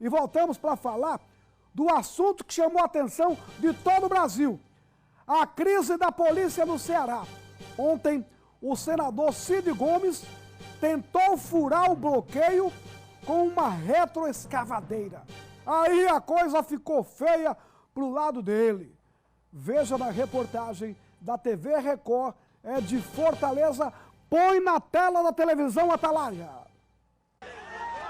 E voltamos para falar do assunto que chamou a atenção de todo o Brasil. A crise da polícia no Ceará. Ontem, o senador Cid Gomes tentou furar o bloqueio com uma retroescavadeira. Aí a coisa ficou feia pro lado dele. Veja na reportagem da TV Record, é de Fortaleza. Põe na tela da televisão, Atalaia.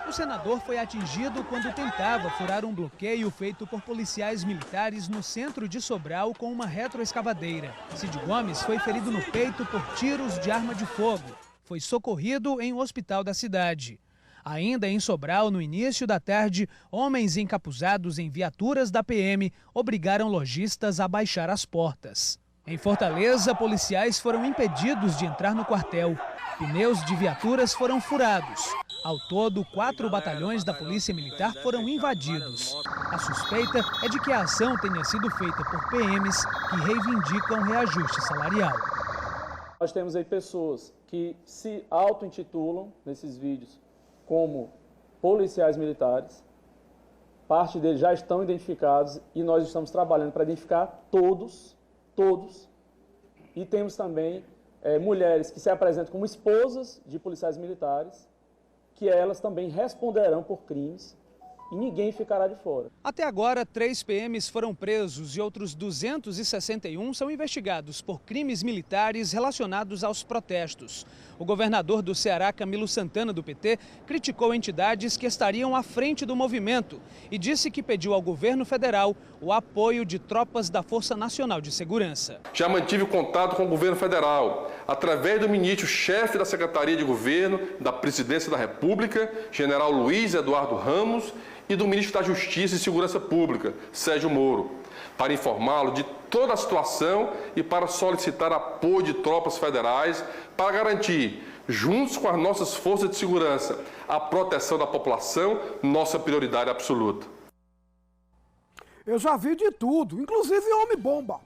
O senador foi atingido quando tentava furar um bloqueio feito por policiais militares no centro de Sobral com uma retroescavadeira. Cid Gomes foi ferido no peito por tiros de arma de fogo. Foi socorrido em um hospital da cidade. Ainda em Sobral, no início da tarde, homens encapuzados em viaturas da PM obrigaram lojistas a baixar as portas. Em Fortaleza, policiais foram impedidos de entrar no quartel. Pneus de viaturas foram furados. Ao todo, 4 batalhões da Polícia Militar foram invadidos. A suspeita é de que a ação tenha sido feita por PMs que reivindicam reajuste salarial. Nós temos aí pessoas que se auto-intitulam nesses vídeos como policiais militares. Parte deles já estão identificados e nós estamos trabalhando para identificar todos. E temos também mulheres que se apresentam como esposas de policiais militares, que elas também responderão por crimes e ninguém ficará de fora. Até agora, 3 PMs foram presos e outros 261 são investigados por crimes militares relacionados aos protestos. O governador do Ceará, Camilo Santana, do PT, criticou entidades que estariam à frente do movimento e disse que pediu ao governo federal o apoio de tropas da Força Nacional de Segurança. Já mantive contato com o governo federal, através do ministro-chefe da Secretaria de Governo da Presidência da República, general Luiz Eduardo Ramos, e do ministro da Justiça e Segurança Pública, Sérgio Moro, para informá-lo de toda a situação e para solicitar apoio de tropas federais para garantir, juntos com as nossas forças de segurança, a proteção da população, nossa prioridade absoluta. Eu já vi de tudo, inclusive homem-bomba.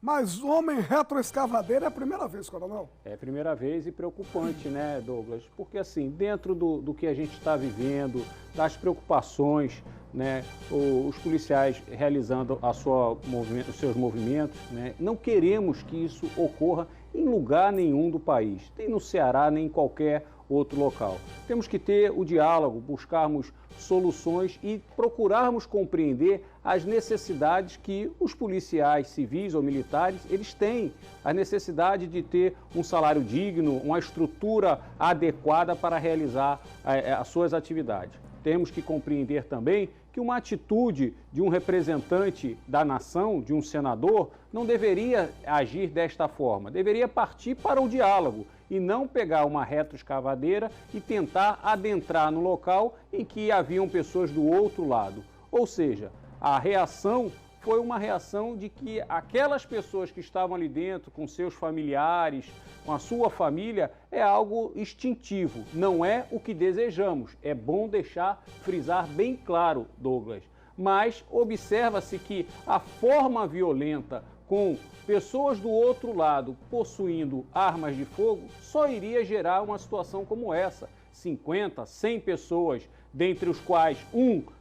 Mas homem retroescavadeira é a primeira vez, coronel? É a primeira vez e preocupante, né, Douglas? Porque, assim, dentro do que a gente está vivendo, das preocupações, né, os policiais realizando os seus movimentos, né, não queremos que isso ocorra em lugar nenhum do país, nem no Ceará, nem em qualquer outro local. Temos que ter o diálogo, buscarmos soluções e procurarmos compreender as necessidades que os policiais civis ou militares, eles têm. A necessidade de ter um salário digno, uma estrutura adequada para realizar as suas atividades. Temos que compreender também que uma atitude de um representante da nação, de um senador, não deveria agir desta forma, deveria partir para o diálogo e não pegar uma retroescavadeira e tentar adentrar no local em que haviam pessoas do outro lado. Ou seja, a reação foi uma reação de que aquelas pessoas que estavam ali dentro, com seus familiares, com a sua família, é algo instintivo, não é o que desejamos. É bom frisar bem claro, Douglas. Mas observa-se que a forma violenta com pessoas do outro lado possuindo armas de fogo só iria gerar uma situação como essa. 50, 100 pessoas, dentre os quais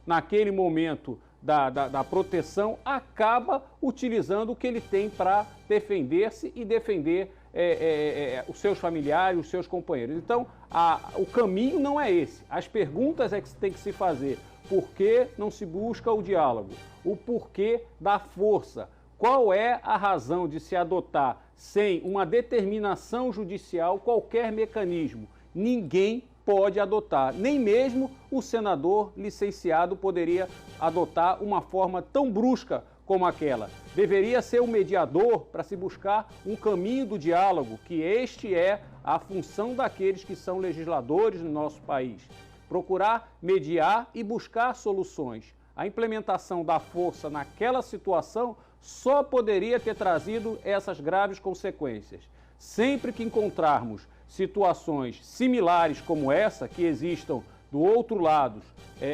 naquele momento da proteção, acaba utilizando o que ele tem para defender-se e defender os seus familiares, os seus companheiros. Então, o caminho não é esse. As perguntas é que tem que se fazer. Por que não se busca o diálogo? O porquê da força? Qual é a razão de se adotar, sem uma determinação judicial, qualquer mecanismo? Ninguém pode adotar, nem mesmo o senador licenciado poderia adotar uma forma tão brusca como aquela. Deveria ser o mediador para se buscar um caminho do diálogo, que este é a função daqueles que são legisladores no nosso país. Procurar mediar e buscar soluções. A implementação da força naquela situação só poderia ter trazido essas graves consequências. Sempre que encontrarmos situações similares como essa, que existam do outro lado,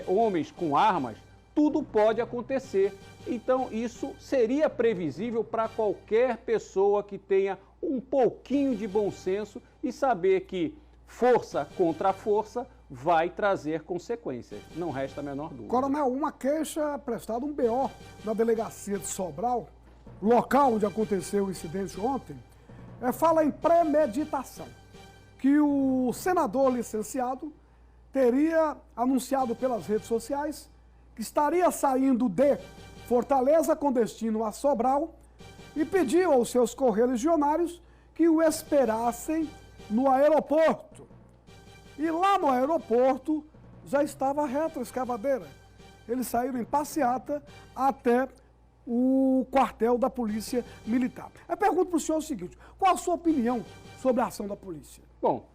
homens com armas, tudo pode acontecer. Então isso seria previsível para qualquer pessoa que tenha um pouquinho de bom senso e saber que força contra força, vai trazer consequências, não resta a menor dúvida. Coronel, uma queixa prestada, um BO na delegacia de Sobral, local onde aconteceu o incidente ontem, fala em premeditação, que o senador licenciado teria anunciado pelas redes sociais que estaria saindo de Fortaleza com destino a Sobral e pediu aos seus correligionários que o esperassem no aeroporto. E lá no aeroporto já estava a retroescavadeira. Eles saíram em passeata até o quartel da Polícia Militar. Eu pergunto para o senhor o seguinte, qual a sua opinião sobre a ação da polícia? Bom,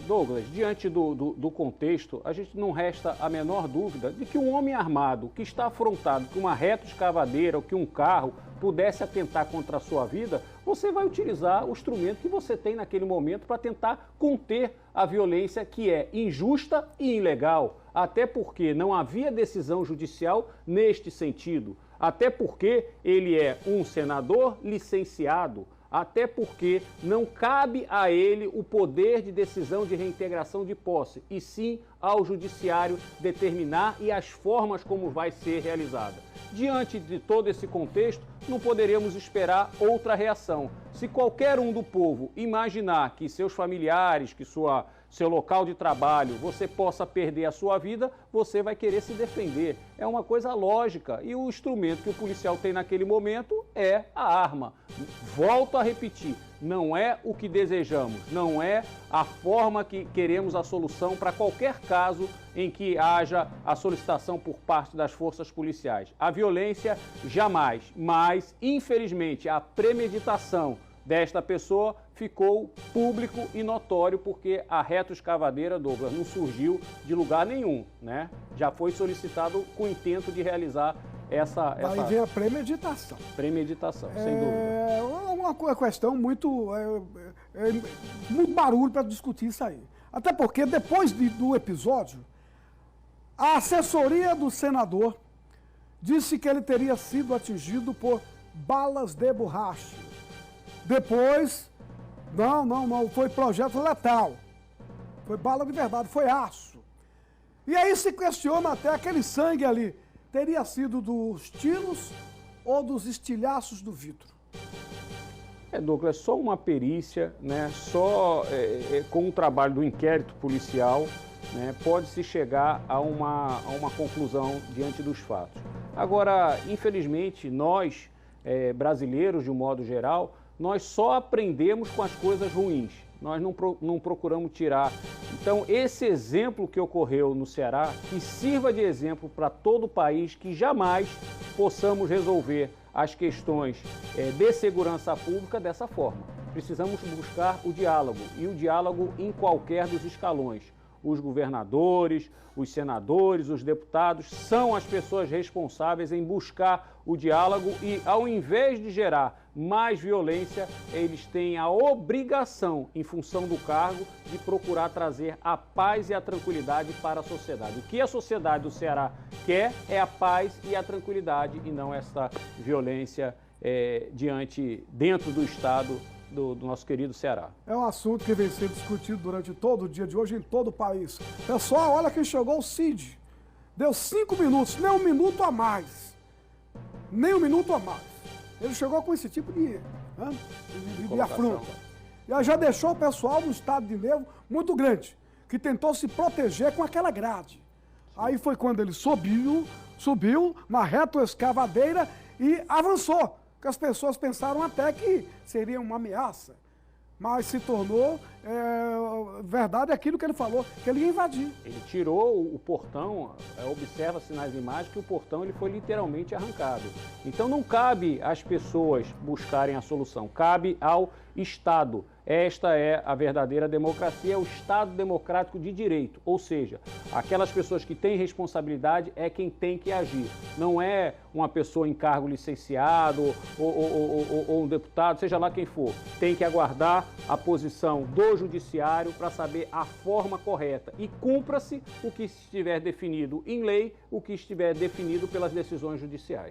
Douglas, diante do contexto, a gente não resta a menor dúvida de que um homem armado que está afrontado com uma retroescavadeira ou que um carro pudesse atentar contra a sua vida, você vai utilizar o instrumento que você tem naquele momento para tentar conter a violência que é injusta e ilegal, até porque não havia decisão judicial neste sentido, até porque ele é um senador licenciado, até porque não cabe a ele o poder de decisão de reintegração de posse, e sim ao judiciário determinar e as formas como vai ser realizada. Diante de todo esse contexto, não poderíamos esperar outra reação. Se qualquer um do povo imaginar que seus familiares, que seu local de trabalho, você possa perder a sua vida, você vai querer se defender. É uma coisa lógica e o instrumento que o policial tem naquele momento é a arma. Volto a repetir, não é o que desejamos, não é a forma que queremos a solução para qualquer caso em que haja a solicitação por parte das forças policiais. A violência jamais, mas infelizmente a premeditação desta pessoa ficou público e notório porque a retroescavadeira, Douglas, não surgiu de lugar nenhum, né? Já foi solicitado com o intento de realizar essa... Aí vem a premeditação. Premeditação, sem dúvida. É uma questão muito barulho para discutir isso aí. Até porque depois do episódio, a assessoria do senador disse que ele teria sido atingido por balas de borracha. Depois, não, foi projeto letal. Foi bala de verdade, foi aço. E aí se questiona até aquele sangue ali, teria sido dos tiros ou dos estilhaços do vidro? Douglas, só uma perícia, né, só com o trabalho do inquérito policial, né, pode-se chegar a uma conclusão diante dos fatos. Agora, infelizmente, nós, brasileiros de um modo geral, nós só aprendemos com as coisas ruins, nós não procuramos tirar. Então, esse exemplo que ocorreu no Ceará, que sirva de exemplo para todo o país, que jamais possamos resolver as questões de segurança pública dessa forma. Precisamos buscar o diálogo, e o diálogo em qualquer dos escalões. Os governadores, os senadores, os deputados são as pessoas responsáveis em buscar o diálogo e, ao invés de gerar mais violência, eles têm a obrigação, em função do cargo, de procurar trazer a paz e a tranquilidade para a sociedade. O que a sociedade do Ceará quer é a paz e a tranquilidade e não essa violência dentro do Estado do nosso querido Ceará. É um assunto que vem sendo discutido durante todo o dia de hoje em todo o país. Pessoal, olha que chegou o Cid. Deu 5 minutos, nem um minuto a mais. Nem um minuto a mais. Ele chegou com esse tipo de afronta. E aí já deixou o pessoal num estado de nervo muito grande, que tentou se proteger com aquela grade. Aí foi quando ele subiu na retroescavadeira e avançou. Que as pessoas pensaram até que seria uma ameaça, mas se tornou verdade aquilo que ele falou, que ele ia invadir. Ele tirou o portão, observa-se nas imagens que o portão ele foi literalmente arrancado. Então não cabe às pessoas buscarem a solução, cabe ao Estado. Esta é a verdadeira democracia, é o Estado democrático de direito, ou seja, aquelas pessoas que têm responsabilidade é quem tem que agir. Não é uma pessoa em cargo licenciado ou um deputado, seja lá quem for. Tem que aguardar a posição do judiciário para saber a forma correta e cumpra-se o que estiver definido em lei, o que estiver definido pelas decisões judiciais.